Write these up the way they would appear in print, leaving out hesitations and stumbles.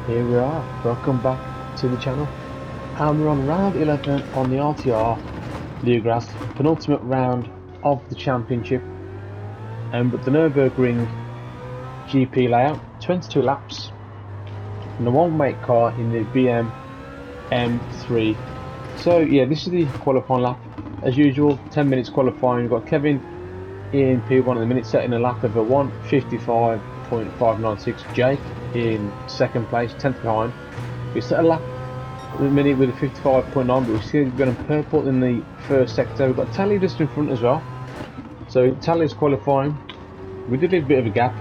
Here we are, welcome back to the channel, and we're on round 11 on the RTR Bluegrass, penultimate round of the championship, but the Nürburgring GP layout, 22 laps, and the one-weight car in the BM M3. So yeah, this is the qualifying lap, as usual, 10 minutes qualifying. We've got Kevin in P1 at the minute, setting a lap of a 1:55.596. Jake in second place, 10th behind. We set a lap at the minute with a 55.9, but we see we're going purple in the first sector. We've got Tally just in front as well. So Tally's qualifying. We did leave a bit of a gap,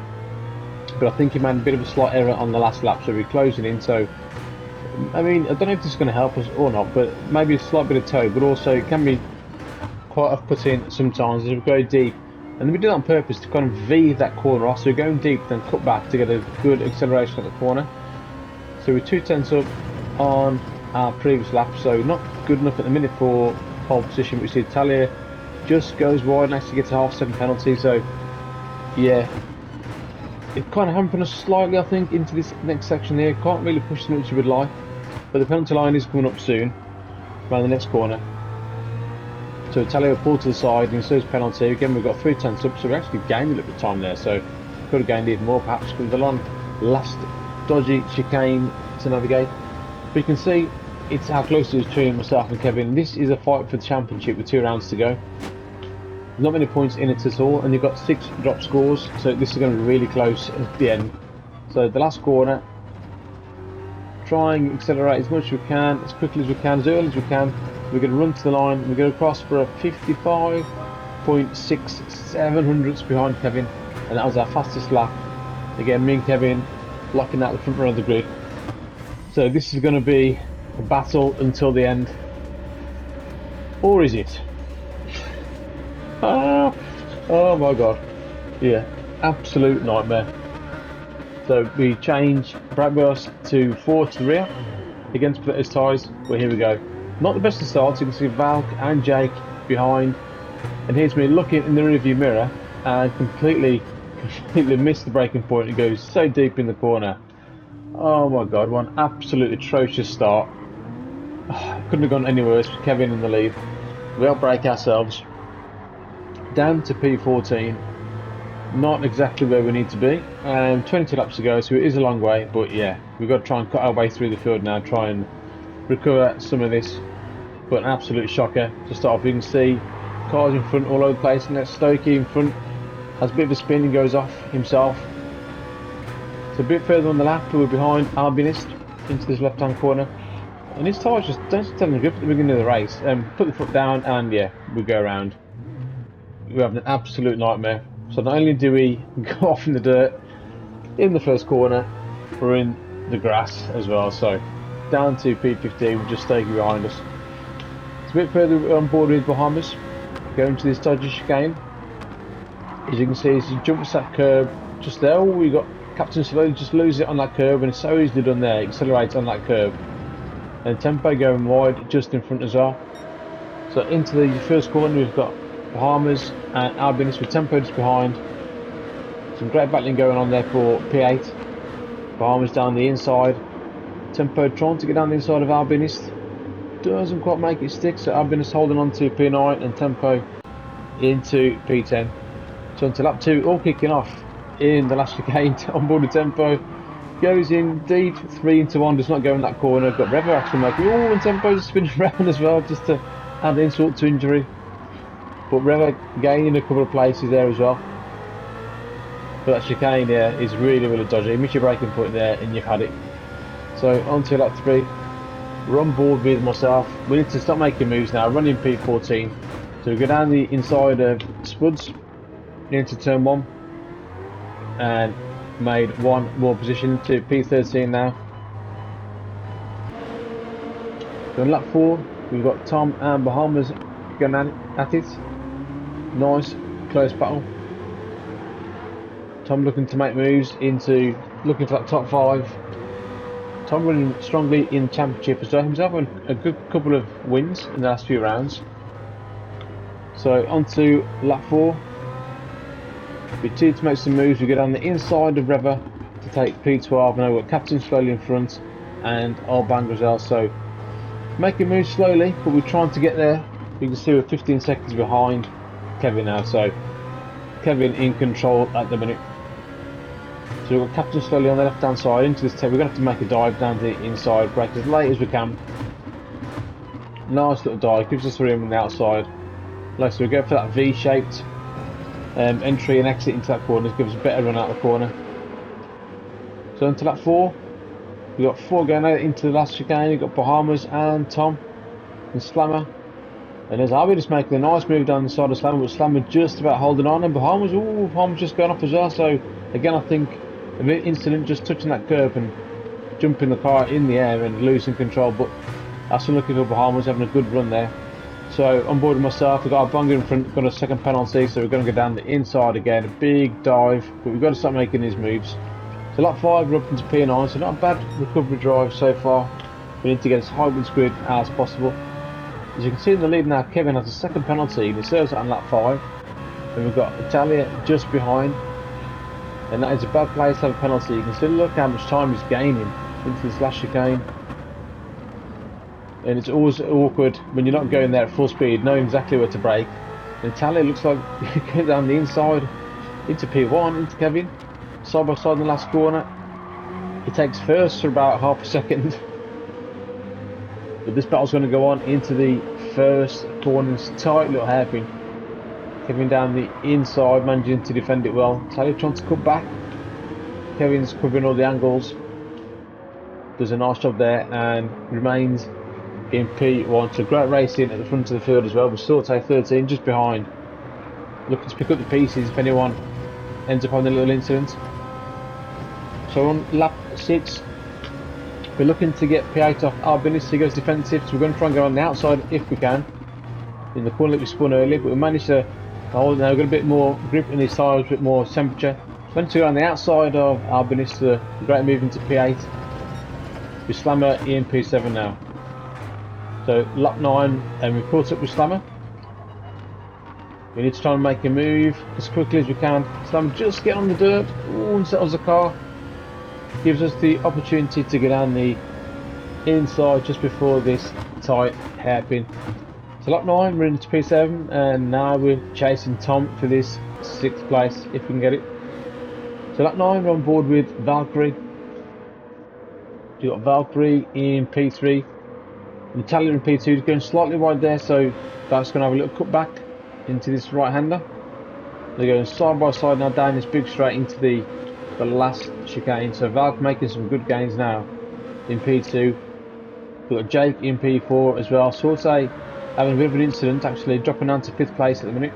but I think he made a bit of a slight error on the last lap, so we're closing in. So I mean, I don't know if this is going to help us or not, but maybe a slight bit of tow, but also it can be quite off-putting sometimes as we go deep. And we do that on purpose to kind of V that corner off, so we're going deep, then cut back to get a good acceleration at the corner. So we're 2/10 up on our previous lap, so not good enough at the minute for pole position. We see Talia just goes wide and actually gets a half-second penalty, so yeah, it kind of hampered us slightly, I think, into this next section here. Can't really push as much as we would like, but the penalty line is coming up soon, around the next corner. So Talia will pull to the side and serves penalty. Again, we've got 3/10 up, so we actually gained a little bit of time there, so could have gained even more perhaps with the last dodgy chicane to navigate. But you can see it's how close it is between myself and Kevin. This is a fight for the championship with 2 rounds to go. Not many points in it at all, and you've got 6 drop scores, so this is going to be really close at the end. So the last corner, try and accelerate as much as we can, as quickly as we can, as early as we can. We're going to run to the line, we're going to cross for a 55.67 behind Kevin, and that was our fastest lap. Again, me and Kevin blocking out the front row of the grid. So this is going to be a battle until the end. Or is it? Oh my god. Yeah, absolute nightmare. So we change brake burst to 4 to the rear against splitters tyres, but here we go. Not the best of starts. You can see Valk and Jake behind, and here's me looking in the rearview mirror and completely missed the braking point. It goes so deep in the corner. Oh my god, one absolute atrocious start. Couldn't have gone any worse with Kevin in the lead. We outbrake ourselves down to P14. Not exactly where we need to be. 22 laps to go, so it is a long way, but yeah, we've got to try and cut our way through the field now, try and recover some of this. But an absolute shocker to start off. You can see cars in front all over the place, and that Stokey in front has a bit of a spin and goes off himself. So a bit further on the lap, we're behind Albinist into this left hand corner, and his tyres just don't tell him grip at the beginning of the race. Put the foot down, and yeah, we go around. We're having an absolute nightmare. So not only do we go off in the dirt in the first corner, we're in the grass as well. So down to P15 with just Stokey behind us. It's a bit further on board with Bahamas, going to this dodgy chicane. As you can see, as he jumps that curb just there, we got Captain slowly just loses it on that curb, and it's so easily done there. He accelerates on that curb, and Tempo going wide just in front as well. So into the first corner we've got Bahamas and Albinist with Tempo just behind. Some great battling going on there for P8. Bahamas down the inside. Tempo trying to get down the inside of Albinist. Doesn't quite make it stick, so Albinist holding on to P9 and Tempo into P10. So into lap 2, all kicking off in the last chicane on board with Tempo. Goes in deep, 3 into 1, does not go in that corner. Got Revo actually making, oh, and Tempo's spinning around as well, just to add insult to injury. But Revo gaining a couple of places there as well. But that chicane there is really, really dodgy. You miss your braking point there and you've had it. So on to lap 3. We're on board with myself. We need to start making moves now. Running P14. So we go down the inside of Spuds into turn 1 and made 1 more position to P13 now. So in lap 4 we've got Tom and Bahamas going at it. Nice close battle. Tom looking to make moves into looking for that top 5. Tom running strongly in the championship as well. Himself a good couple of wins in the last few rounds. So on to lap 4. We need to make some moves. We go down the inside of Rever to take P12, and I've got Captain slowly in front and our banger as well. So making moves slowly, but we're trying to get there. You can see we're 15 seconds behind Kevin now, so Kevin in control at the minute. So we've got Captain slowly on the left hand side into this tape. We're going to have to make a dive down the inside, brake as late as we can. Nice little dive, gives us room on the outside. Like, so we go for that V-shaped entry and exit into that corner, gives us a better run out of the corner. So into that 4, we've got 4 going out into the last chicane. We've got Bahamas and Tom and Slammer. And there's Harvey just making a nice move down the side of Slammer, but Slammer just about holding on, and Bahamas, Bahamas just going off as well. So again, I think a bit incident just touching that curb and jumping the car in the air and losing control, but that's unlucky for Bahamas, having a good run there. So on board with myself, we've got a banger in front, got a second penalty, so we're going to go down the inside again, a big dive, but we've got to start making these moves. So lap 5, we're up into P9, so not a bad recovery drive so far. We need to get as high wind grid as possible. As you can see in the lead now, Kevin has a second penalty, and he serves it on lap 5. And we've got Italia just behind, and that is a bad place to have a penalty. You can still look how much time he's gaining into this last chicane. And it's always awkward when you're not going there at full speed, knowing exactly where to brake. And Italia looks like going down the inside into P1, into Kevin, side by side in the last corner. He takes first for about half a second. But this battle's going to go on into the first corner. It's a tight little hairpin. Kevin down the inside, managing to defend it well. Italia trying to cut back. Kevin's covering all the angles. Does a nice job there and remains in P1. So great racing at the front of the field as well. We're still take 13 just behind. Looking to pick up the pieces if anyone ends up on a little incident. So on lap 6, we're looking to get P8 off Albinis. He goes defensive, so we're going to try and go on the outside if we can. In the corner that we spun earlier, but we managed to hold now. We've got a bit more grip in these tyres, a bit more temperature. Went to go on the outside of Albinis, so a great move into P8. With Slammer in P7 now. So lap 9, and we've caught up with Slammer. We need to try and make a move as quickly as we can. Slammer just get on the dirt, and settles the car. Gives us the opportunity to get down the inside just before this tight hairpin. So lap 9, we're into P7, and now we're chasing Tom for this 6th place if we can get it. So lap 9, we're on board with Valkyrie. We've got Valkyrie in P3. Natalia in P2 is going slightly wide there, so that's going to have a little cut back into this right-hander. They're going side by side now down this big straight into the last chicane. So Valk making some good gains now in P2. We've got Jake in P4 as well. Sorte having a bit of an incident, actually dropping down to 5th place at the minute.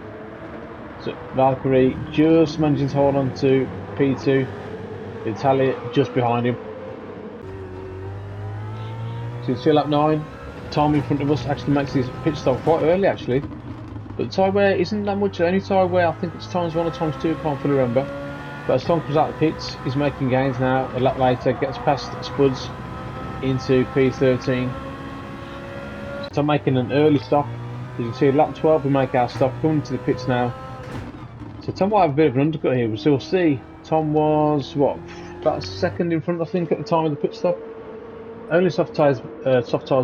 So Valkyrie just managing to hold on to P2. Italia just behind him. So you can see lap 9. Tom in front of us actually makes his pit stop quite early actually. But the tyre wear isn't that much. The only tyre wear, I think it's times 1 or times 2, I can't fully remember. But as Tom comes out of the pits, he's making gains now. A lap later, gets past Spuds into P13. So Tom making an early stop. As you can see, lap 12 we make our stop, coming into the pits now. So Tom might have a bit of an undercut here, so we'll see. Tom was, what, about a second in front I think at the time of the pit stop. Only soft tyres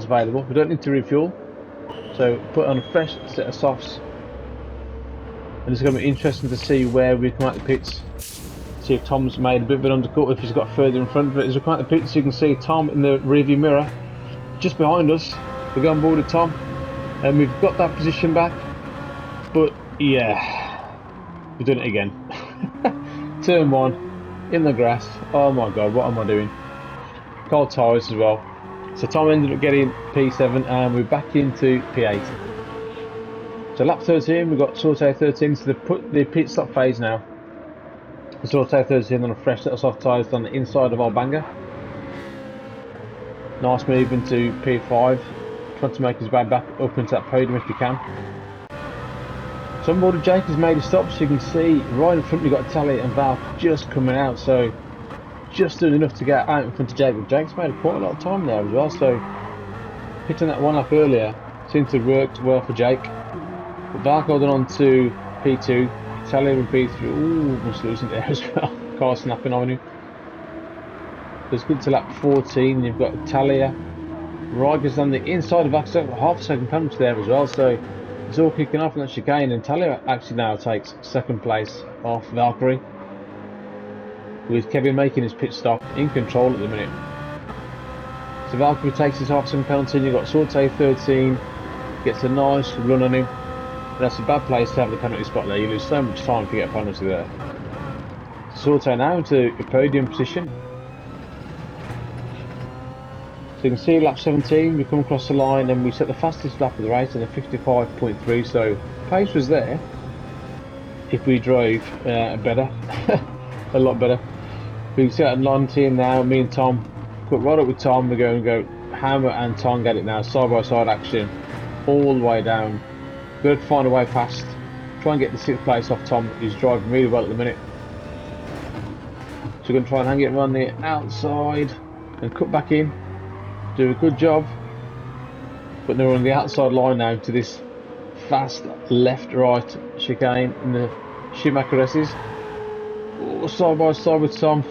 available. We don't need to refuel, so put on a fresh set of softs. And it's going to be interesting to see where we come out the pits. See if Tom's made a bit of an undercut, if he's got further in front. But as we come out the pits, you can see Tom in the rearview mirror, just behind us. We go on board with Tom, and we've got that position back. But yeah, we've done it again. Turn 1 in the grass. Oh my god, what am I doing? Cold tyres as well. So Tom ended up getting P7 and we're back into P8. So lap 13, we've got Sorte 13, so they've put the pit stop phase now. Sorte 13 on a fresh set of soft tyres on the inside of our banger. Nice move into P5, trying to make his way back up into that podium if he can. So on board of Jake has made a stop, so you can see right in front we've got Tally and Val just coming out, so just doing enough to get out in front of Jake, but Jake's made quite a lot of time there as well, so hitting that one up earlier seemed to have worked well for Jake. But Val holding on to P2, Tally in P3, ooh, almost losing there as well, car snapping on him. Goes good to lap 14. You've got Italia. Riger's on the inside of Axel, half a second penalty there as well. So it's all kicking off in that chicane, and Italia actually now takes second place off Valkyrie, with Kevin making his pit stop in control at the minute. So Valkyrie takes his half second penalty, and you've got Sorte 13, gets a nice run on him. And that's a bad place to have the penalty spot there. You lose so much time if you get a penalty there. Sorte now into a podium position. So you can see lap 17, we come across the line and we set the fastest lap of the race in a 55.3, so pace was there if we drove better, a lot better. We can see at 19 now, me and Tom, got right up with Tom, we're going to go hammer and Tom get it now, side by side action, all the way down. We're going to find a way past, try and get the 6th place off Tom, who's driving really well at the minute. So we're going to try and hang it on the outside and cut back in. Do a good job, but they're on the outside line now to this fast left-right chicane in the Schumacher S's. Oh, side by side with Tom.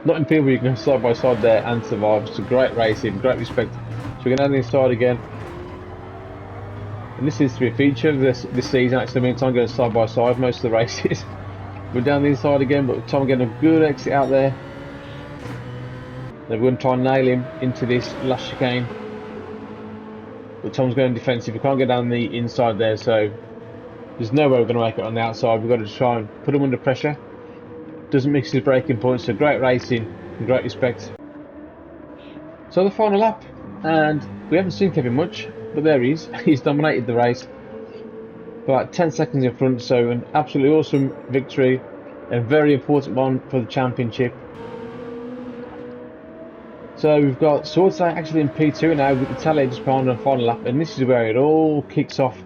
Not in people you can go side by side there and survive. It's a great racing, great respect. So we're going to on the inside again, and this seems to be a feature of this season. Actually, me and Tom going side by side most of the races. We're down the inside again, but Tom getting a good exit out there. They're going to try and nail him into this last chicane, but Tom's going defensive. We can't get down the inside there, so there's no way we're going to make it on the outside. We've got to try and put him under pressure. Doesn't mix his braking points, so great racing and great respect. So the final lap, and we haven't seen Kevin much, but there he is. He's dominated the race, about 10 seconds in front, so an absolutely awesome victory, a very important one for the championship. So we've got Sorte actually in P2 now with Italia just behind on the final lap, and this is where it all kicks off.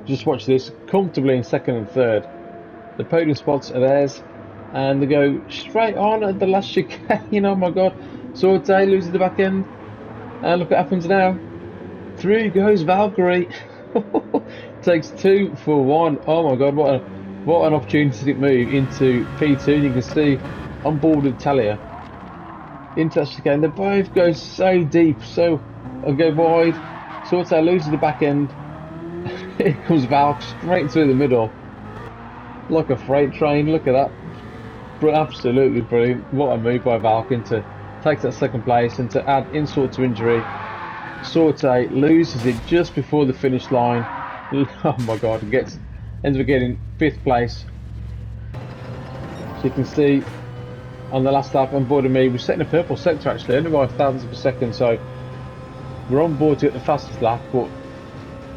Just watch this, comfortably in 2nd and 3rd. The podium spots are theirs, and they go straight on at the last chicane. Oh my god, Sorte loses the back end, and look what happens now. Through goes Valkyrie. Takes 2 for 1. Oh my god, what an opportunity to move into P2. You can see on board with Italia. Into that chicane, they both go so deep, so I'll go wide. Sorte loses the back end. Here comes Valk straight through the middle, like a freight train. Look at that, absolutely brilliant. What a move by Valken to take that 2nd place, and to add insult to injury, Sorte loses it just before the finish line. Oh my god, ends up getting 5th place. So you can see on the last lap on board with me, we're setting a purple sector actually, only by thousandths of a second, so we're on board to get the fastest lap, but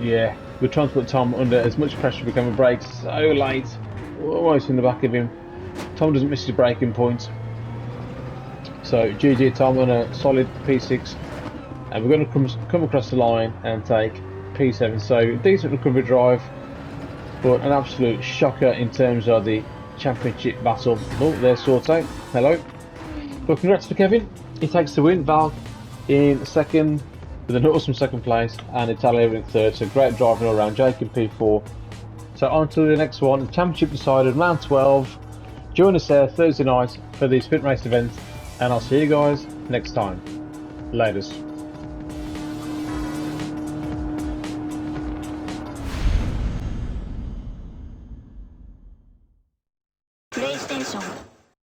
yeah, we're trying to put Tom under as much pressure as we can with brakes. So late, almost in the back of him. Tom doesn't miss his braking points, so GG Tom on a solid P6, and we're going to come across the line and take P7, so decent recovery drive, but an absolute shocker in terms of the championship battle. Oh, there's Sorte. Hello. Well, congrats to Kevin. He takes the win. Val in 2nd with an awesome 2nd place, and Italia in 3rd. So great driving all around. Jake in P4. So on to the next one. The championship decided round 12. Join us there Thursday night for the sprint race event, and I'll see you guys next time. Laters. PlayStation